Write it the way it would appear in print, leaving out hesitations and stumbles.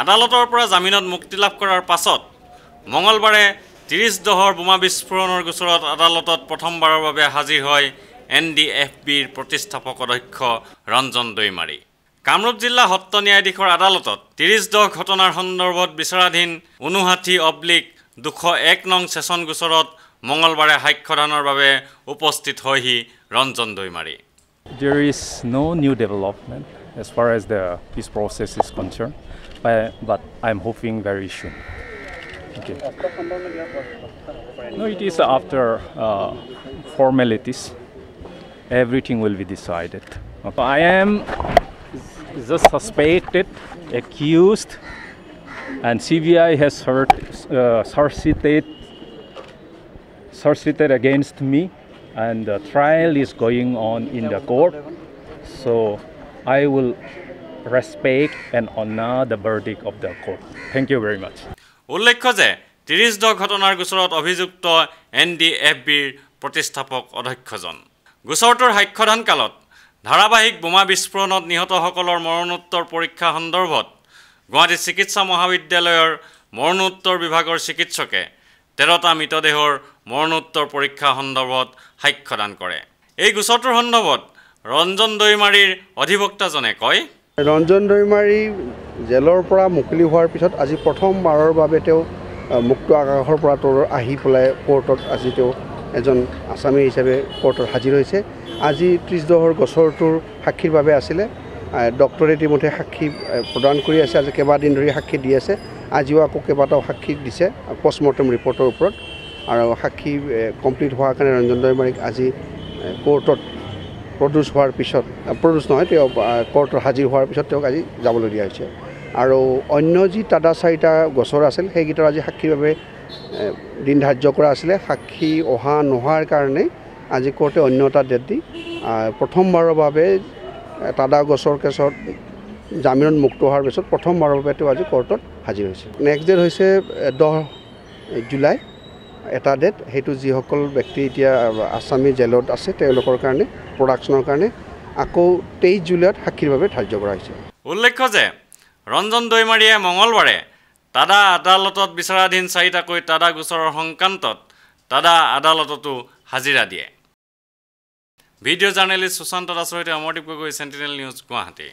আদালতৰ পৰা জামিনত মুক্তি লাভ কৰাৰ পাছত মঙলবাৰে 30 দহৰ বোমা বিস্ফোৰণৰ গোচৰত আদালতত প্ৰথমবাৰৰ বাবে হাজিৰ হয় NDFBৰ প্ৰতিষ্ঠাপক অধ্যক্ষ ৰঞ্জন দৈমাৰী। কামৰূপ জিলা সত্ৰ ন্যায়াধীশৰ আদালতত 30 দহ ঘটনাৰ সন্দৰ্ভত বিচাৰাধীন 59/201 নং সেশন গোচৰত মঙলবাৰে সাক্ষ্যদানৰ বাবে উপস্থিত হয়হি Ranjan Daimari. There is no new development as far as the peace process is concerned, but I'm hoping very soon. Okay. No, it is after formalities. Everything will be decided. I am just suspected, accused, and CBI has solicited against me, and the trial is going on in the court. So I will respect and honor the verdict of the court. Thank you very much. উল্লেখ্য যে 30 দহ ঘটনাৰ গোচৰত অভিযুক্ত NDFBৰ প্ৰতিষ্ঠাপক অধ্যক্ষজন। গোচৰটোৰ সাক্ষ্যদান কালত ধাৰাবাহিক বোমা বিস্ফোৰণত নিহতসকলৰ মৰণোত্তৰ পৰীক্ষা সন্দৰ্ভত গুৱাহাটী চিকিৎসা মহাবিদ্যালয়ৰ মৰণোত্তৰ বিভাগৰ চিকিৎসকে 13টা মৃতদেহৰ মৰণোত্তৰ পৰীক্ষা সন্দৰ্ভত সাক্ষ্যদান কৰে। এই গোচৰটোৰ সন্দৰ্ভত ৰঞ্জন দৈমাৰীৰ অধিবক্তাজনে কয়, ৰঞ্জন দৈমাৰী জেলৰ পৰা মুকলি হোৱাৰ পিছত আজি প্ৰথমবাৰৰ বাবে তেওঁ মুক্ত আকাশৰ পৰা আহি পেলাই কোৰ্টত আজি তেওঁ এজন আসামী হিচাপে কোৰ্টত হাজিৰ হৈছে। আজি 30 দহৰ গোচৰটোৰ সাক্ষীৰ বাবে আছিলে। ডক্টৰে ইতিমধ্যে সাক্ষী প্ৰদান কৰি আছে। আজি কেইবাদিন ধৰি সাক্ষী দি আছে। আজিও আকৌ কেইবাটাও সাক্ষী দিছে পষ্টমৰ্টেম ৰিপৰ্টৰ ওপৰত, আৰু সাক্ষী কমপ্লিট হোৱাৰ কাৰণে ৰঞ্জন দৈমাৰীক আজি কোৰ্টত প্ৰডিউচ নহয়, তেওঁ কোৰ্টত হাজিৰ হোৱাৰ পিছত তেওঁক আজি যাবলৈ দিয়া হৈছে। আৰু অন্য যি তাদা 4টা গোচৰ আছিল সেইকেইটাৰ আজি সাক্ষীৰ বাবে দিন ধাৰ্য কৰা আছিলে। সাক্ষী অহা নোহোৱাৰ কাৰণে আজি কোৰ্টে অন্য এটা ডেট দি প্ৰথমবাৰৰ বাবে তাদা গোচৰ কেছত জামিনত মুক্ত হোৱাৰ পিছত প্ৰথমবাৰৰ বাবে তেওঁ আজি কোৰ্টত হাজিৰ হৈছে। নেক্সট ডেট হৈছে 10 জুলাই এটা ডেট, সেইটো যিসকল ব্যক্তি এতিয়া আসামী জেলত আছে তেওঁলোকৰ কাৰণে প্ৰডাকশ্যনৰ কাৰণে আকৌ 23 জুলাইত সাক্ষীৰ বাবে ধাৰ্য কৰা হৈছে। উল্লেখ্য যে ৰঞ্জন দৈমাৰীয়ে মঙলবাৰে তাদা আদালতত বিচাৰাধীন 4টাকৈ তাদা গোচৰৰ সংক্ৰান্তত তাদা আদালততো হাজিৰা দিয়ে। ভিডিঅ' জাৰ্নেলিষ্ট সুশান্ত দাসৰ সৈতে অমৰদীপ গগৈ, চেণ্টিনেল নিউজ, গুৱাহাটী।